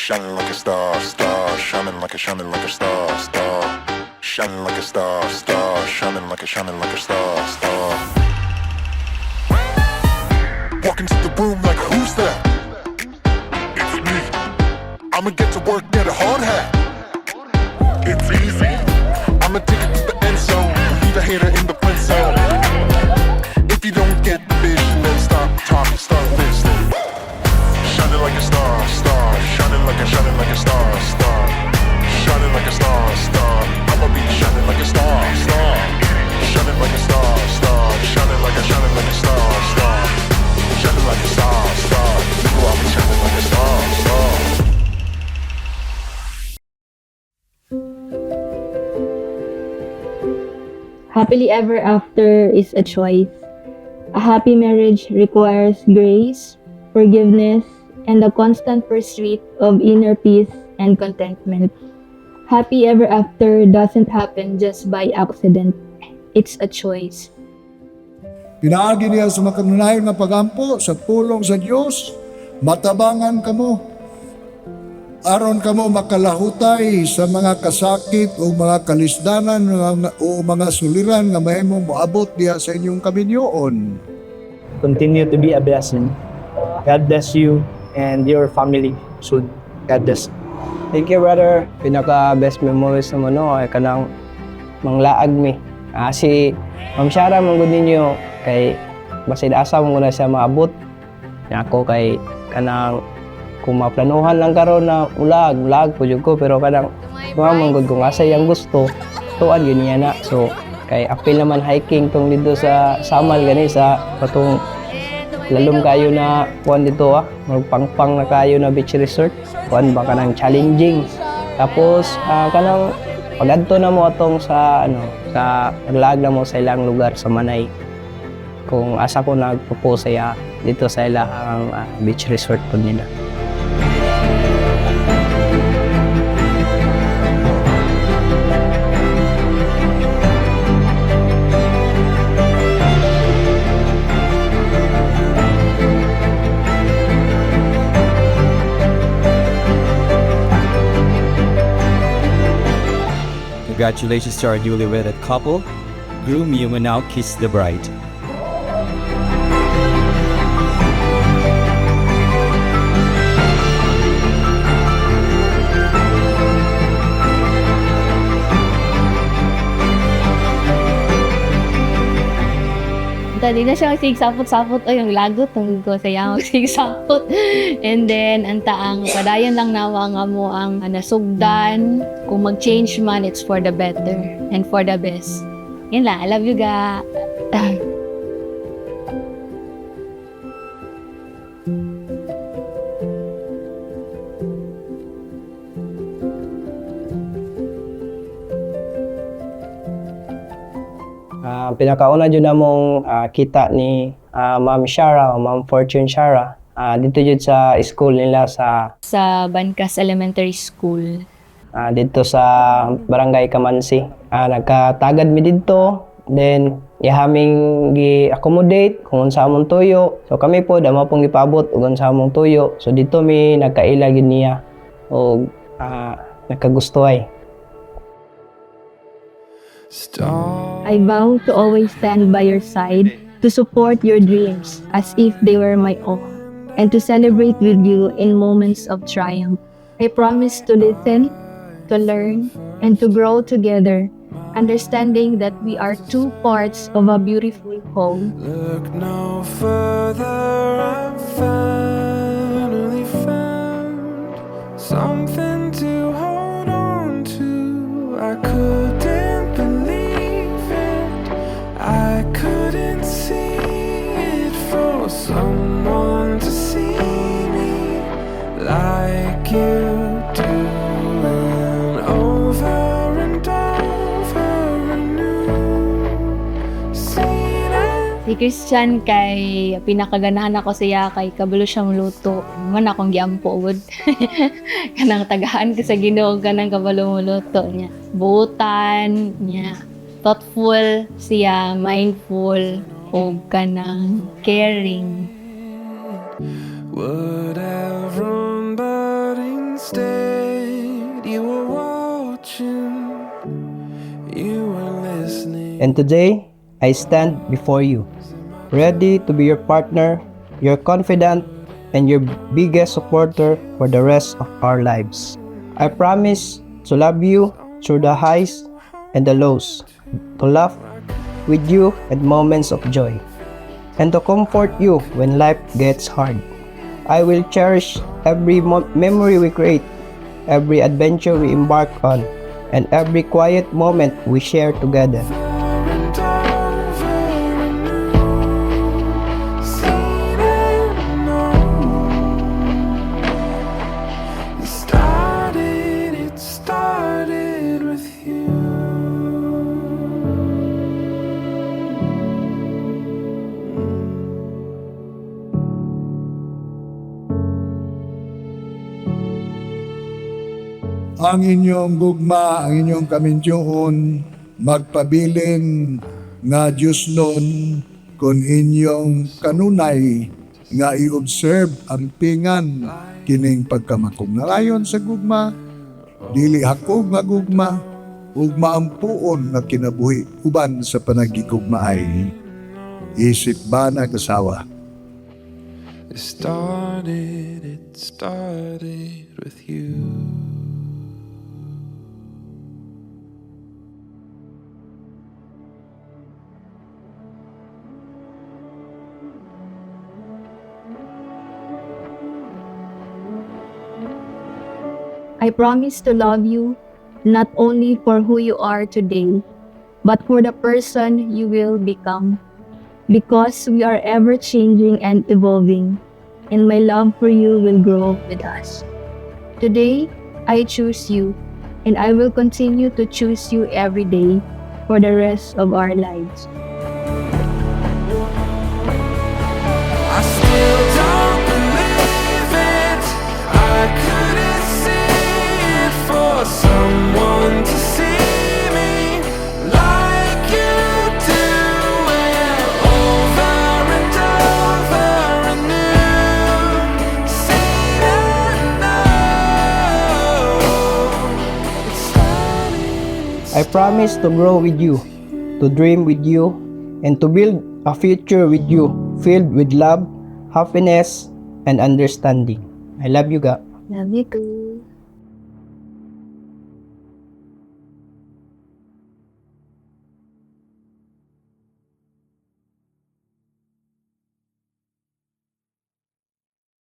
Shining like a star, star, shining like a star, star, shining like a star, star, shining like a star, star. Walk into the room like who's that? It's me. I'ma get to work, get a hard hat. It's easy. I'ma take it to the end zone, leave a hater in the friend zone. If you don't get the vision, then stop talking, start listening. Shining like a star, star, shining like a star, star, shining like a star, star. I'ma be shining like a star, star, shining like a star, star, shining like a star, star, shining like a star, star. I'll be shining like a star, star. Happily ever after is a choice. A happy marriage requires grace, forgiveness, and the constant pursuit of inner peace and contentment. Happy ever after doesn't happen just by accident. It's a choice. Pinaagi niya sa makanunayang nga pagampo sa pulong sa Dios, matabangan kamo. Aron kamo makalahutay sa mga kasakit o mga kalisdanan o mga suliran nga mahimong moabot diha sa inyong kaminyoon. Continue to be a blessing. God bless you and your family soon. God bless. Thank you, brother. Pinaka-best memories naman ay kanang manglaag mi. Si Ma'am Shara manggod ninyo kay basid asa mo na siya maabot. Ako kay kanang kung maplanuhan lang karon na ulag po jud ko pero kanang manggod kung asa yang gusto tuan yun niya na. So kay apil naman hiking tong dito sa Samal gani sa patong lalom kayo na kuan dito magpangpang na kayo na beach resort kuan ba kanang challenging tapos kanang pagadto na mo atong sa sa lag na mo sa ilang lugar sa Manay kung asa ko nagpropose saya dito sa ilang beach resort po nila. Congratulations to our newly wedded couple. Groom, you may now kiss the bride. Dali na siya sigsapot-sapot o yung lagot ng ko saya sigsapot. And then ang taang padayon lang nawa nga mo ang nasugdan. Kung mag-change man, it's for the better and for the best. Yun lang, I love you ga. Pinakauna dyan namong kita ni Ma'am Shara o Ma'am Fortune Shara dito dyan sa school nila sa Bancas Elementary School. Dito sa Barangay Kamansi. Nagkatagad mi dito, then ihaming gi-accommodate kung unsa among tuyo. So kami po dama pong gipaabot ug unsa among tuyo. So dito mi nagkaila gid niya og nakagustuhay. I vow to always stand by your side, to support your dreams as if they were my own, and to celebrate with you in moments of triumph. I promise to listen, to learn, and to grow together, understanding that we are two parts of a beautiful whole. Look no further, I've finally found something to hold on to. I couldn't believe it, I couldn't see it for someone to see me like you do. And over and over anew, seen it. Si Christian kay pinakaganahan ako siya kay kabalo siyang luto. Man akong giampod. Kanang tagaan ko sa Ginoo kanang kabalo mo luto niya. Buutan niya. Thoughtful siya, mindful, o kanang caring. Would have run, but instead instead you were watching, you were listening. And today, I stand before you, ready to be your partner, your confidant, and your biggest supporter for the rest of our lives. I promise to love you through the highs and the lows, to laugh with you at moments of joy, and to comfort you when life gets hard. I will cherish every memory we create, every adventure we embark on, and every quiet moment we share together. And over and seen and known. It started with you. Ang inyong gugma, ang inyong kamindyoon, magpabiling nga Diyos nun, kung inyong kanunay nga i-observe ang pingan kining pagkamakong nalayon sa gugma, dili hakog nga gugma, ugma ang puon nga kinabuhi uban sa panagigugmaay. Isip ba na kasawa? It started with you. I promise to love you not only for who you are today, but for the person you will become. Because we are ever changing and evolving, and my love for you will grow with us. Today, I choose you, and I will continue to choose you every day for the rest of our lives. I still don't believe it. I couldn't see it for someone to see me like you do. And over a new scene and know. It started. I promise to grow with you, to dream with you, and to build a future with you filled with love, happiness, and understanding. I love you, Ga. Love you too.